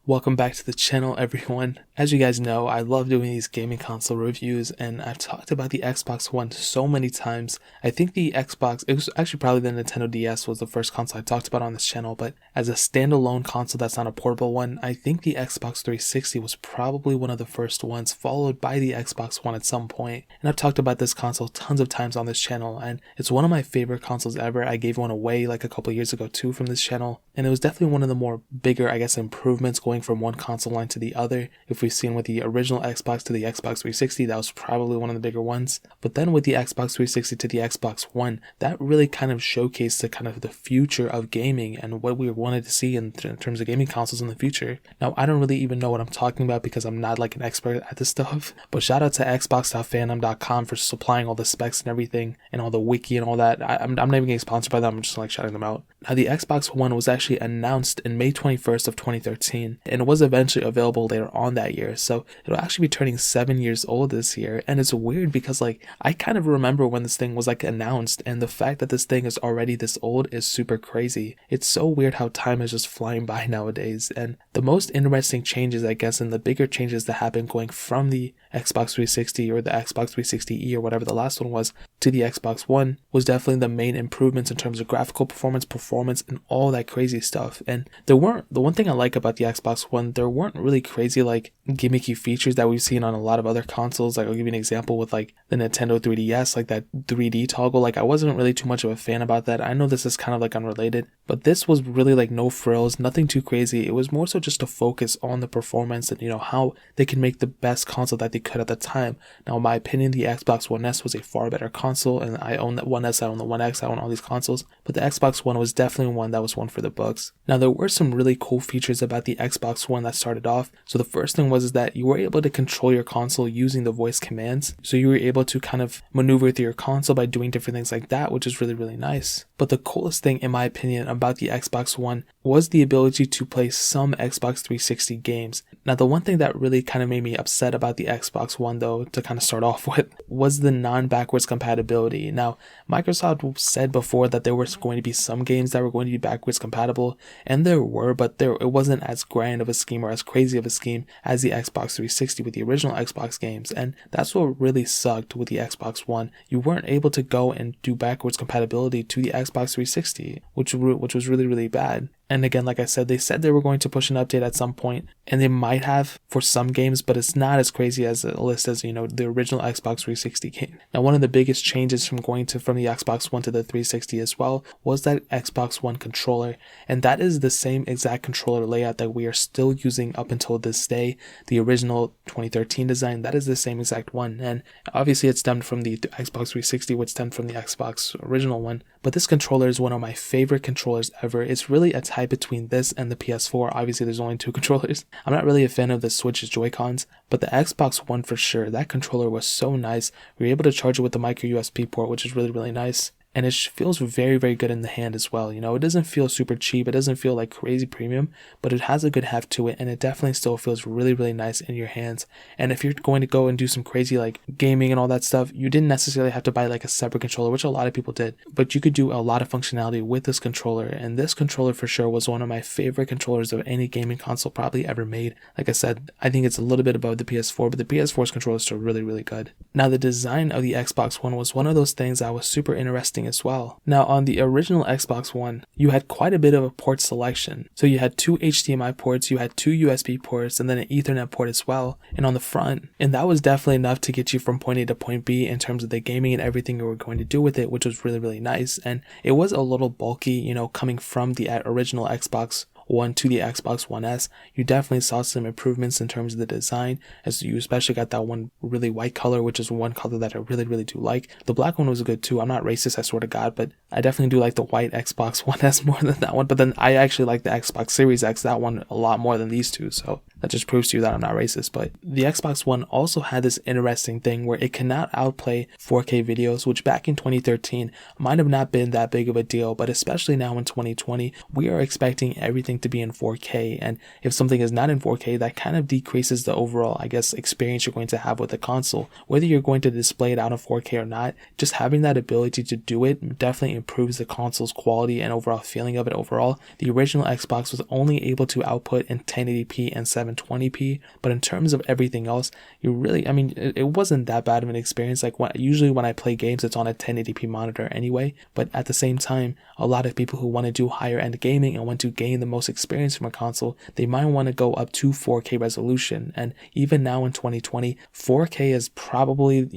Welcome back to the channel, everyone. As you guys know, I love doing these gaming console reviews, and I've talked about the Xbox One so many times. I think the Xbox, it was actually probably the Nintendo DS was the first console I talked about on this channel, but as a standalone console that's not a portable one, I think the Xbox 360 was probably one of the first ones, followed by the Xbox One at some point. And I've talked about this console tons of times on this channel, and it's one of my favorite consoles ever. I gave one away like a couple years ago too from this channel, and it was definitely one of the more bigger, I guess, improvements going from one console line to the other. If we've seen with the original Xbox to the Xbox 360, that was probably one of the bigger ones. But then with the Xbox 360 to the Xbox One, that really kind of showcased the kind of the future of gaming and what we wanted to see in terms of gaming consoles in the future. Now, I don't really even know what I'm talking about because I'm not like an expert at this stuff, but shout out to xbox.fandom.com for supplying all the specs and everything and all the wiki and all that. I'm not even getting sponsored by them, I'm just like shouting them out. Now, the Xbox One was actually announced in May 21st of 2013, and it was eventually available later on that year, so it'll actually be turning 7 years old this year. And it's weird because like I kind of remember when this thing was like announced, and the fact that this thing is already this old is super crazy. It's so weird how time is just flying by nowadays. And the most interesting changes, I guess, and the bigger changes that happen going from the Xbox 360 or the Xbox 360E or whatever the last one was to the Xbox One was definitely the main improvements in terms of graphical performance and all that crazy stuff. And the one thing I like about the Xbox One, there weren't really crazy like gimmicky features that we've seen on a lot of other consoles. Like I'll give you an example with like the Nintendo 3DS, like that 3D toggle. Like I wasn't really too much of a fan about that. I know this is kind of like unrelated, but this was really like no frills, nothing too crazy. It was more so just to focus on the performance and how they can make the best console that they could at the time. Now in my opinion, the Xbox One S was a far better console, and I own that One S, I own the One X, I own all these consoles, but the Xbox One was definitely one that was one for the books. Now there were some really cool features about the Xbox One that started off. So the first thing was that you were able to control your console using the voice commands. So you were able to kind of maneuver through your console by doing different things like that, which is really, really nice. But the coolest thing, in my opinion, about the Xbox One was the ability to play some Xbox 360 games. Now, the one thing that really kind of made me upset about the Xbox One, though, to kind of start off with, was the non-backwards compatibility. Now, Microsoft said before that there was going to be some games that were going to be backwards compatible, and there were, but it wasn't as grand of a scheme or as crazy of a scheme as the Xbox 360 with the original Xbox games. And that's what really sucked with the Xbox One. You weren't able to go and do backwards compatibility to the Xbox 360, which was really, really bad. And again, like I said, they said they were going to push an update at some point, and they might have for some games, but it's not as crazy as a list as, the original Xbox 360 game. Now, one of the biggest changes from the Xbox One to the 360 as well was that Xbox One controller, and that is the same exact controller layout that we are still using up until this day. The original 2013 design, that is the same exact one, and obviously it stemmed from the Xbox 360, which stemmed from the Xbox original one. But this controller is one of my favorite controllers ever. It's really a tie between this and the PS4. Obviously, there's only two controllers. I'm not really a fan of the Switch's Joy-Cons, but the Xbox One for sure, that controller was so nice. We were able to charge it with the micro USB port, which is really, really nice. And it feels very, very good in the hand as well. It doesn't feel super cheap. It doesn't feel like crazy premium, but it has a good heft to it, and it definitely still feels really, really nice in your hands. And if you're going to go and do some crazy like gaming and all that stuff, you didn't necessarily have to buy like a separate controller, which a lot of people did, but you could do a lot of functionality with this controller. And this controller for sure was one of my favorite controllers of any gaming console probably ever made. Like I said, I think it's a little bit above the PS4, but the PS4's controller is still really, really good. Now, the design of the Xbox One was one of those things that was super interesting as well. Now, on the original Xbox One, you had quite a bit of a port selection. So you had two HDMI ports, you had two USB ports, and then an Ethernet port as well, and on the front. And that was definitely enough to get you from point A to point B in terms of the gaming and everything you were going to do with it, which was really, really nice. And it was a little bulky, coming from the original Xbox One to the Xbox One S. You definitely saw some improvements in terms of the design, as you especially got that one really white color, which is one color that I really, really do like. The black one was good too. I'm not racist, I swear to God, but I definitely do like the white Xbox One S more than that one. But then I actually like the Xbox Series X, that one, a lot more than these two. So That just proves to you that I'm not racist. But the Xbox One also had this interesting thing where it cannot outplay 4K videos, which back in 2013 might have not been that big of a deal, but especially now in 2020, we are expecting everything to be in 4K, and if something is not in 4K, that kind of decreases the overall, I guess, experience you're going to have with the console. Whether you're going to display it out in 4K or not, just having that ability to do it definitely improves the console's quality and overall feeling of it overall. The original Xbox was only able to output in 1080p and 720p, but in terms of everything else, it wasn't that bad of an experience. Like usually when I play games, it's on a 1080p monitor anyway, but at the same time, a lot of people who want to do higher end gaming and want to gain the most experience from a console, they might want to go up to 4K resolution. And even now in 2020, 4K is probably,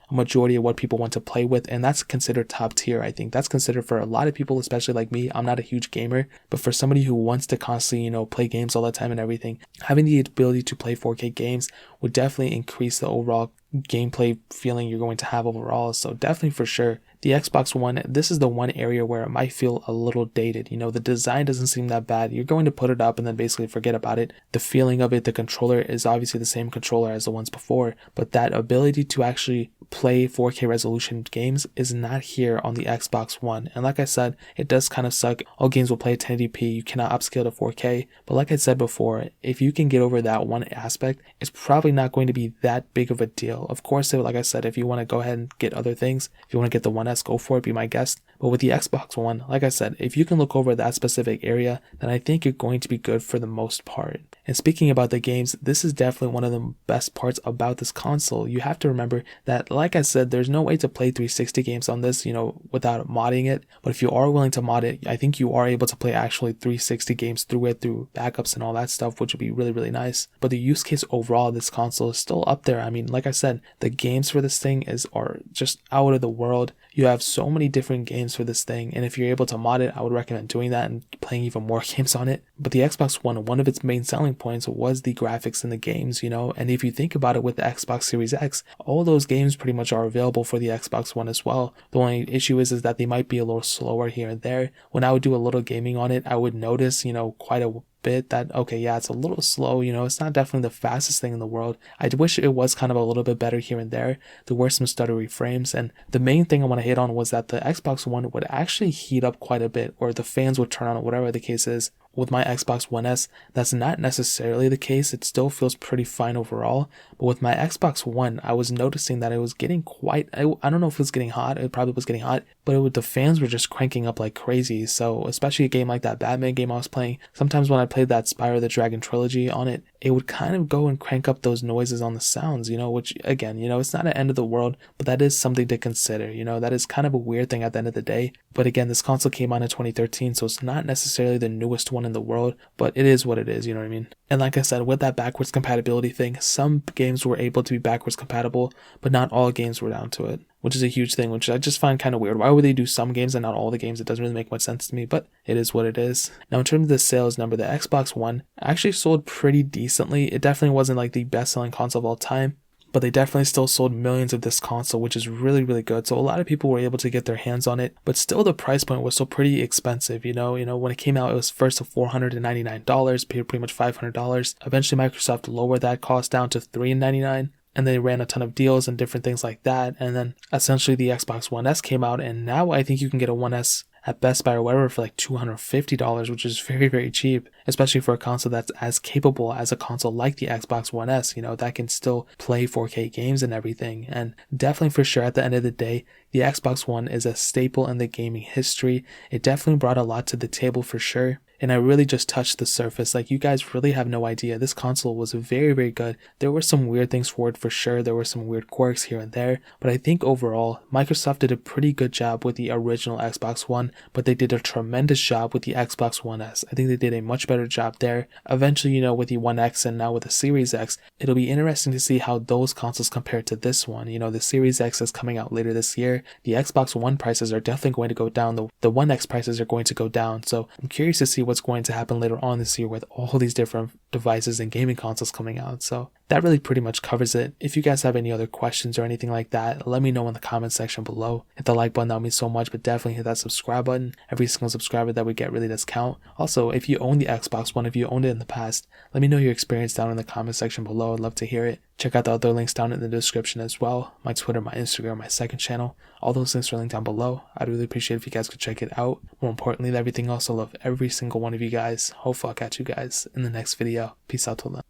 a majority of what people want to play with, and that's considered top tier. I think that's considered for a lot of people, especially like me. I'm not a huge gamer, but for somebody who wants to constantly, play games all the time and everything, having the ability to play 4K games would definitely increase the overall gameplay feeling you're going to have overall. So definitely for sure, the Xbox One, this is the one area where it might feel a little dated. The design doesn't seem that bad. You're going to put it up and then basically forget about it. The feeling of it, the controller is obviously the same controller as the ones before, but that ability to actually play 4K resolution games is not here on the Xbox One. And like I said, it does kind of suck. All games will play at 1080p. You cannot upscale to 4K. But like I said before, if you can get over that one aspect, it's probably not going to be that big of a deal. Of course, like I said, if you want to go ahead and get other things, if you want to get the One S, go for it, be my guest. But with the Xbox One, like I said, if you can look over that specific area, then I think you're going to be good for the most part. And speaking about the games, this is definitely one of the best parts about this console. You have to remember that, like I said, there's no way to play 360 games on this, without modding it. But if you are willing to mod it, I think you are able to play actually 360 games through backups and all that stuff, which would be really, really nice. But the use case overall of this console is still up there. I mean, like I said, the games for this thing are just out of the world. You have so many different games for this thing, and if you're able to mod it, I would recommend doing that and playing even more games on it. But the Xbox One of its main selling points was the graphics in the games, and if you think about it, with the Xbox Series X, all those games pretty much are available for the Xbox One as well. The only issue is that they might be a little slower here and there. When I would do a little gaming on it, I would notice, quite a bit that, okay, yeah, it's a little slow, it's not definitely the fastest thing in the world. I wish it was kind of a little bit better here and there. There were some stuttery frames, and the main thing I want to hit on was that the Xbox One would actually heat up quite a bit, or the fans would turn on, whatever the case is. With my Xbox One S, that's not necessarily the case. It still feels pretty fine overall. But with my Xbox One, I was noticing that it was getting I don't know if it was getting hot. It probably was getting hot, but the fans were just cranking up like crazy. So especially a game like that Batman game I was playing, sometimes when I played that Spyro the Dragon trilogy on it, it would kind of go and crank up those noises on the sounds, which again, it's not an end of the world, but that is something to consider. That is kind of a weird thing at the end of the day. But again, this console came out in 2013, so it's not necessarily the newest one in the world, but it is what it is, you know what I mean? And like I said, with that backwards compatibility thing, some games were able to be backwards compatible, but not all games were down to it, which is a huge thing, which I just find kind of weird. Why would they do some games and not all the games? It doesn't really make much sense to me, but it is what it is. Now, in terms of the sales number, the Xbox One actually sold pretty decently. It definitely wasn't like the best-selling console of all time, but they definitely still sold millions of this console, which is really, really good. So a lot of people were able to get their hands on it, but still the price point was still pretty expensive. When it came out, it was first of $499, paid pretty much $500. Eventually, Microsoft lowered that cost down to $399. And they ran a ton of deals and different things like that. And then essentially the Xbox One S came out, and now I think you can get a One S at Best Buy or whatever for like $250, which is very, very cheap, especially for a console that's as capable as a console like the Xbox One S, that can still play 4K games and everything. And definitely for sure, at the end of the day, the Xbox One is a staple in the gaming history. It definitely brought a lot to the table for sure. And I really just touched the surface. Like, you guys really have no idea. This console was very, very good. There were some weird things for it for sure. There were some weird quirks here and there. But I think overall, Microsoft did a pretty good job with the original Xbox One, but they did a tremendous job with the Xbox One S. I think they did a much better job there. Eventually, with the One X and now with the Series X, it'll be interesting to see how those consoles compare to this one. The Series X is coming out later this year. The Xbox One prices are definitely going to go down. The One X prices are going to go down. So I'm curious to see what's going to happen later on this year with all these different devices and gaming consoles coming out. So that really pretty much covers it. If you guys have any other questions or anything like that, let me know in the comment section below. Hit the like button, that would mean so much, but definitely hit that subscribe button. Every single subscriber that we get really does count. Also, if you own the Xbox One, if you owned it in the past, let me know your experience down in the comment section below. I'd love to hear it. Check out the other links down in the description as well. My Twitter, my Instagram, my second channel. All those links are linked down below. I'd really appreciate if you guys could check it out. More importantly than everything else, I love every single one of you guys. Hopefully I'll catch you guys in the next video. Peace out till then.